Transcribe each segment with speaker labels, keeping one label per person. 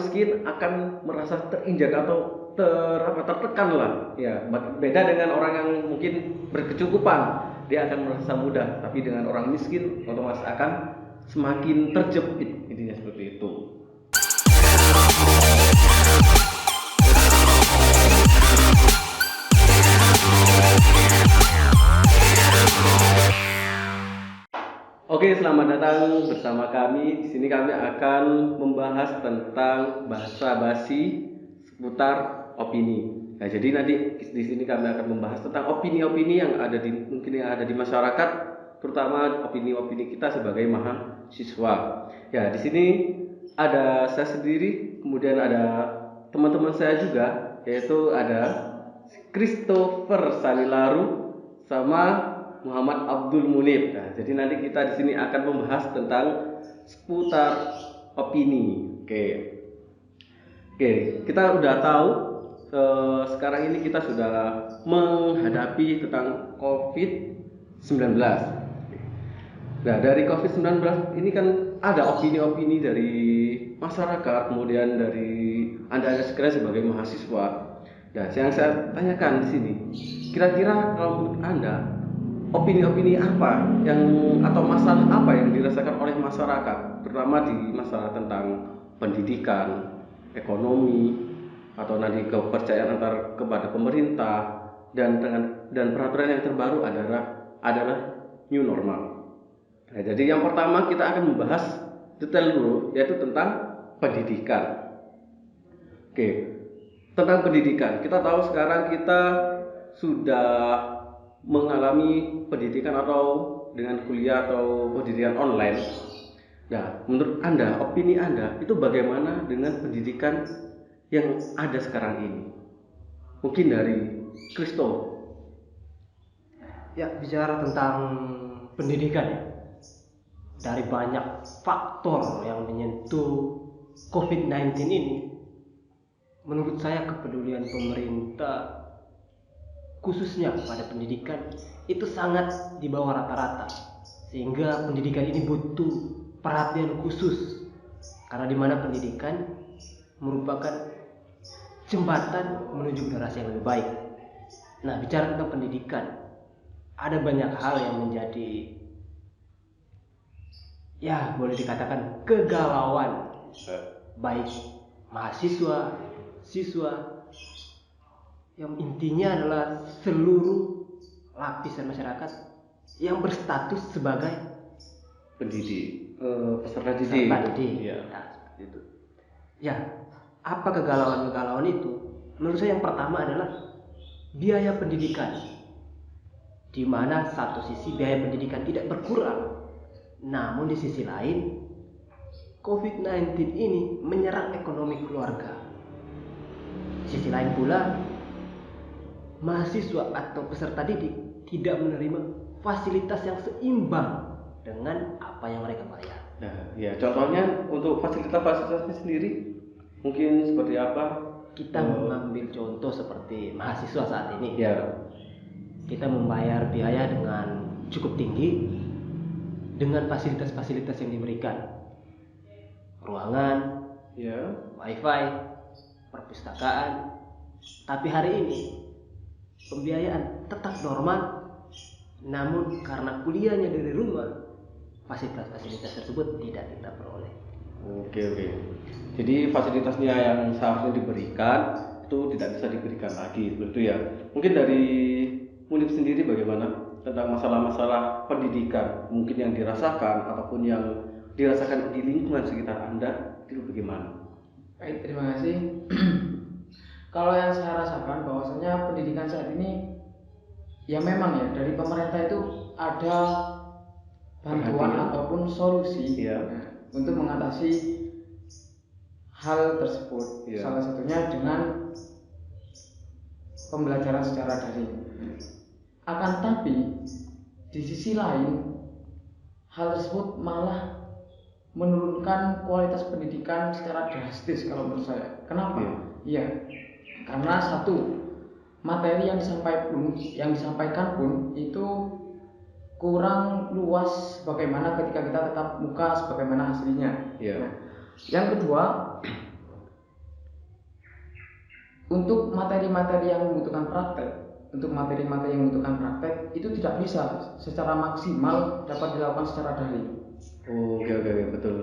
Speaker 1: miskin akan merasa terinjak atau tertekan lah. Ya, beda dengan orang yang mungkin berkecukupan, dia akan merasa mudah. Tapi dengan orang miskin otomatis akan semakin terjepit. Intinya seperti itu. Oke, selamat datang bersama kami. Di sini kami akan membahas tentang basa-basi seputar opini. Nah, jadi nanti di sini kami akan membahas tentang opini-opini yang ada di masyarakat, terutama opini-opini kita sebagai mahasiswa. Ya, di sini ada saya sendiri, kemudian ada teman-teman saya juga, yaitu ada Christopher Sanilaru sama Muhammad Abdul Munib. Nah, jadi nanti kita di sini akan membahas tentang seputar opini. Oke, kita udah tahu sekarang ini kita sudah menghadapi tentang COVID-19. Nah, dari COVID-19 ini kan ada opini-opini dari masyarakat, kemudian dari Anda sekalian sebagai mahasiswa. Nah, yang saya tanyakan di sini, kira-kira kalau menurut Anda opini-opini apa atau masalah apa yang dirasakan oleh masyarakat, terutama di masalah tentang pendidikan, ekonomi, atau nanti kepercayaan antar kepada pemerintah dan peraturan yang terbaru adalah new normal. Nah, jadi yang pertama kita akan membahas detail dulu, yaitu tentang pendidikan. Oke, tentang pendidikan kita tahu sekarang kita sudah mengalami pendidikan atau dengan kuliah atau pendidikan online. Nah, menurut Anda, opini Anda itu bagaimana dengan pendidikan yang ada sekarang ini? Mungkin dari Kristo.
Speaker 2: Ya, bicara tentang pendidikan ya, dari banyak faktor yang menyentuh COVID-19 ini, menurut saya kepedulian pemerintah khususnya pada pendidikan itu sangat di bawah rata-rata, sehingga pendidikan ini butuh perhatian khusus, karena di mana pendidikan merupakan jembatan menuju generasi yang lebih baik. Nah, bicara tentang pendidikan, ada banyak hal yang menjadi, ya boleh dikatakan kegalauan, baik mahasiswa, siswa, yang intinya adalah seluruh lapisan masyarakat yang berstatus sebagai
Speaker 1: peserta didik.
Speaker 2: Ya, seperti itu. Ya, apa kegalauan itu? Menurut saya yang pertama adalah biaya pendidikan, di mana satu sisi biaya pendidikan tidak berkurang, namun di sisi lain COVID-19 ini menyerang ekonomi keluarga. Di sisi lain pula, mahasiswa atau peserta didik tidak menerima fasilitas yang seimbang dengan apa yang mereka bayar.
Speaker 1: Nah, ya contohnya untuk fasilitasnya sendiri mungkin seperti apa?
Speaker 2: Kita mengambil contoh seperti mahasiswa saat ini.
Speaker 1: Ya.
Speaker 2: Kita membayar biaya dengan cukup tinggi dengan fasilitas-fasilitas yang diberikan. Ruangan, wifi, perpustakaan. Tapi hari ini pembiayaan tetap normal, namun karena kuliahnya dari rumah, fasilitas-fasilitas tersebut tidak kita peroleh.
Speaker 1: Oke. Jadi fasilitasnya yang seharusnya diberikan itu tidak bisa diberikan lagi, begitu ya. Mungkin dari Munib sendiri bagaimana tentang masalah-masalah pendidikan, mungkin yang dirasakan ataupun yang dirasakan di lingkungan sekitar Anda itu bagaimana?
Speaker 3: Baik, terima kasih. Kalau yang saya rasakan bahwasanya pendidikan saat ini ya memang ya dari pemerintah itu ada bantuan ataupun solusi untuk mengatasi hal tersebut. Salah satunya dengan pembelajaran secara daring. Akan tapi di sisi lain hal tersebut malah menurunkan kualitas pendidikan secara drastis kalau menurut saya. Kenapa? Iya. Karena satu, materi yang disampaikan pun itu kurang luas bagaimana ketika kita tetap muka sebagaimana aslinya. Nah, yang kedua, untuk materi-materi yang membutuhkan praktek itu tidak bisa secara maksimal dapat dilakukan secara daring.
Speaker 1: Oke, betul.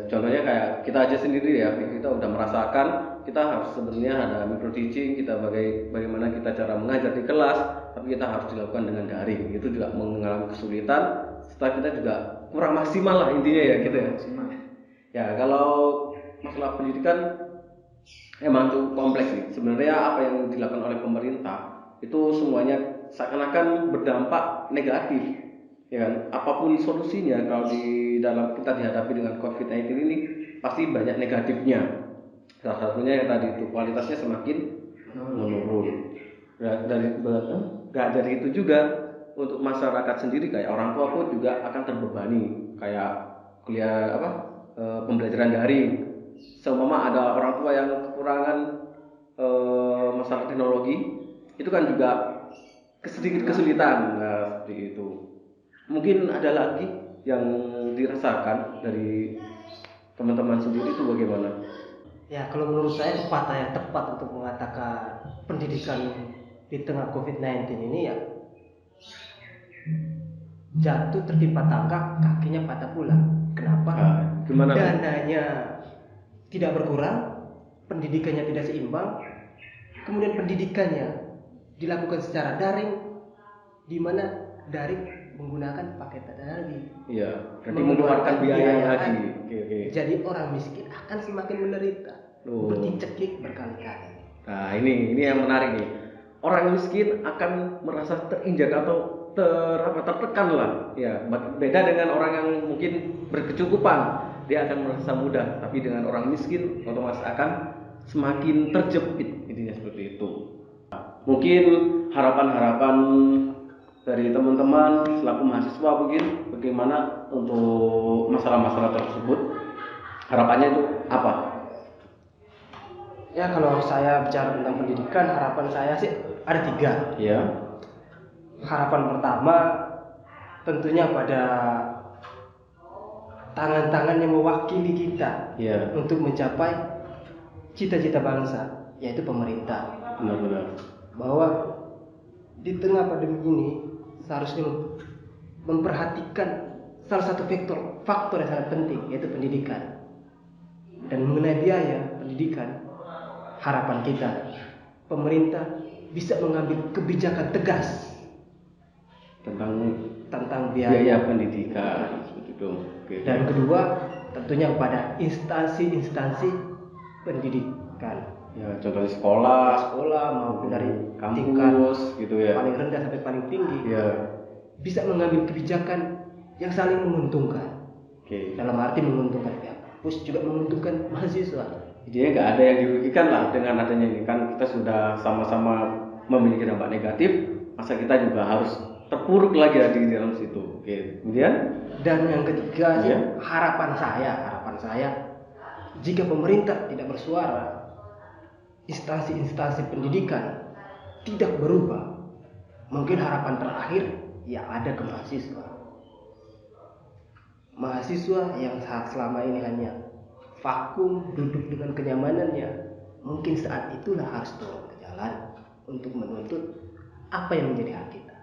Speaker 1: Contohnya kayak kita aja sendiri ya, kita udah merasakan kita harus sebenarnya ada micro teaching, kita bagaimana kita cara mengajar di kelas, tapi kita harus dilakukan dengan daring. Itu juga mengalami kesulitan, setelah kita juga kurang maksimal lah intinya ya gitu ya. Ya kalau masalah pendidikan emang cukup kompleks sih. Sebenarnya apa yang dilakukan oleh pemerintah itu semuanya seakan-akan berdampak negatif, ya kan? Apapun solusinya kalau di dalam kita dihadapi dengan COVID-19 ini pasti banyak negatifnya. Salah satunya yang tadi itu kualitasnya semakin menurun. Dari itu juga untuk masyarakat sendiri kayak orang tua pun juga akan terbebani kayak kuliah pembelajaran daring. Seumpama ada orang tua yang kekurangan masalah teknologi, itu kan juga sedikit kesulitan. Nah, seperti itu. Mungkin ada lagi yang dirasakan dari teman-teman sendiri itu bagaimana?
Speaker 2: Ya, kalau menurut saya kata yang tepat untuk mengatakan pendidikan di tengah COVID-19 ini ya jatuh tertimpa tangga, kakinya patah pula. Kenapa?
Speaker 1: Gimana?
Speaker 2: Dananya tidak berkurang, pendidikannya tidak seimbang, kemudian pendidikannya dilakukan secara daring, di mana daring menggunakan paket lagi.
Speaker 1: Iya, berarti mengeluarkan biaya lagi. Oke.
Speaker 2: Jadi orang miskin akan semakin menderita, bercekik berkali-kali.
Speaker 1: Nah ini yang menarik nih. Orang miskin akan merasa terinjak atau tertekan lah. Ya, beda dengan orang yang mungkin berkecukupan, dia akan merasa mudah. Tapi dengan orang miskin otomatis akan semakin terjepit. Intinya seperti itu. Mungkin harapan-harapan dari teman-teman selaku mahasiswa mungkin bagaimana untuk masalah-masalah tersebut, harapannya itu apa?
Speaker 2: Ya, kalau saya bicara tentang pendidikan, harapan saya sih ada 3.
Speaker 1: Ya.
Speaker 2: Harapan pertama tentunya pada tangan-tangan yang mewakili kita untuk mencapai cita-cita bangsa, yaitu pemerintah.
Speaker 1: Benar-benar.
Speaker 2: Bahwa di tengah pandemi ini seharusnya memperhatikan salah satu faktor yang sangat penting, yaitu pendidikan. Dan mengenai biaya pendidikan, harapan kita pemerintah bisa mengambil kebijakan tegas tentang biaya
Speaker 1: pendidikan.
Speaker 2: Okay. Dan kedua tentunya kepada instansi-instansi pendidikan.
Speaker 1: Ya, contohnya sekolah
Speaker 2: maupun dari
Speaker 1: kampus gitu ya.
Speaker 2: Paling rendah sampai paling tinggi.
Speaker 1: Ya.
Speaker 2: Bisa mengambil kebijakan yang saling menguntungkan.
Speaker 1: Oke.
Speaker 2: Dalam arti menguntungkan pihak kampus juga menguntungkan mahasiswa.
Speaker 1: Intinya nggak ada yang dirugikan lah dengan adanya ini, kan kita sudah sama-sama memiliki dampak negatif, masa kita juga harus terpuruk lagi di dalam situ. Oke. Kemudian
Speaker 2: dan yang ketiga harapan saya jika pemerintah tidak bersuara, instansi-instansi pendidikan tidak berubah, mungkin harapan terakhir ya ada ke mahasiswa yang selama ini hanya vakum duduk dengan kenyamanannya, mungkin saat itulah harus turun ke jalan untuk menuntut apa yang menjadi hak kita.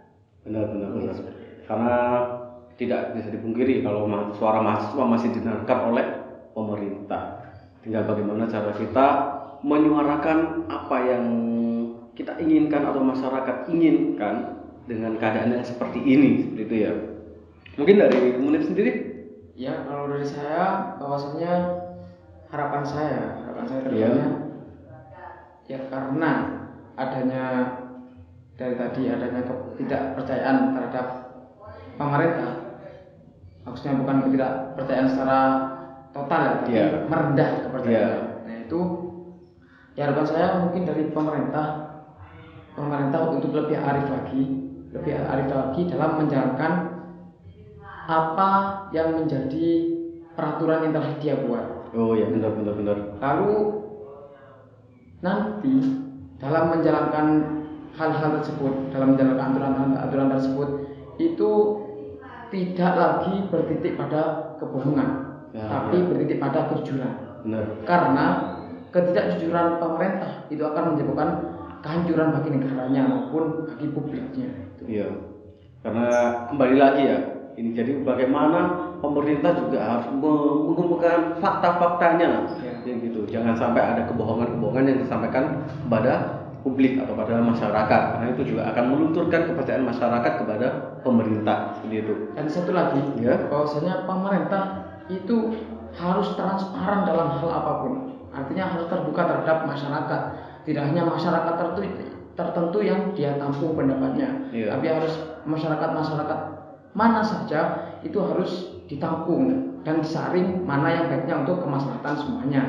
Speaker 1: Benar. Karena tidak bisa dipungkiri kalau suara mahasiswa masih didengarkan oleh pemerintah. Tinggal bagaimana cara kita menyuarakan apa yang kita inginkan atau masyarakat inginkan dengan keadaan yang seperti ini, seperti itu ya. Mungkin dari Munif sendiri?
Speaker 3: Ya, kalau dari saya bahwasanya harapan saya terutama ya karena adanya ketidakpercayaan terhadap pemerintah, maksudnya bukan ketidakpercayaan secara total ya, tapi merendah kepercayaan. Nah itu ya harapan saya mungkin dari pemerintah untuk lebih arif lagi dalam menjalankan apa yang menjadi peraturan yang telah dia buat.
Speaker 1: Oh ya, benar.
Speaker 3: Lalu nanti dalam menjalankan hal-hal tersebut, dalam menjalankan aturan tersebut itu tidak lagi bertitik pada kebohongan, tapi bertitik pada kejujuran.
Speaker 1: Benar.
Speaker 3: Karena ketidakjujuran pemerintah itu akan menyebabkan kehancuran bagi negaranya maupun bagi publiknya.
Speaker 1: Iya. Karena kembali lagi ya, ini jadi bagaimana pemerintah juga harus mengumpulkan fakta-faktanya, ya gitu. Jangan sampai ada kebohongan-kebohongan yang disampaikan kepada publik atau pada masyarakat, karena itu juga akan melunturkan kepercayaan masyarakat kepada pemerintah, seperti itu.
Speaker 3: Dan satu lagi,
Speaker 1: Ya.
Speaker 3: bahwasanya pemerintah itu harus transparan dalam hal apapun. Artinya harus terbuka terhadap masyarakat. Tidak hanya masyarakat tertentu yang dia tampung pendapatnya,
Speaker 1: Iya.
Speaker 3: tapi harus masyarakat mana saja itu harus ditampung dan disaring mana yang baiknya untuk kemaslahatan semuanya.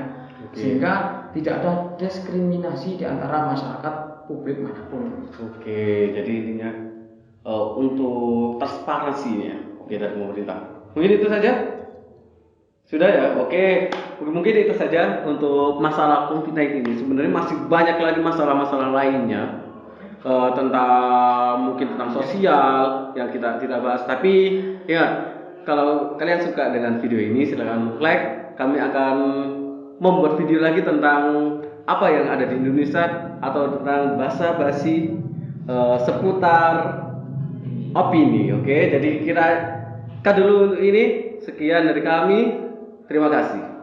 Speaker 1: Oke.
Speaker 3: Sehingga tidak ada diskriminasi di antara masyarakat publik manapun.
Speaker 1: Oke, jadi intinya untuk transparansinya, oke, dari pemerintah. Mungkin itu saja. Sudah ya, oke. Mungkin itu saja untuk masalah COVID-19 ini. Sebenarnya masih banyak lagi masalah-masalah lainnya mungkin tentang sosial yang kita bahas. Tapi ya, kalau kalian suka dengan video ini, silakan like. Kami akan membuat video lagi tentang apa yang ada di Indonesia atau tentang basa-basi seputar opini. Oke, jadi kita dulu ini. Sekian dari kami. Terima kasih.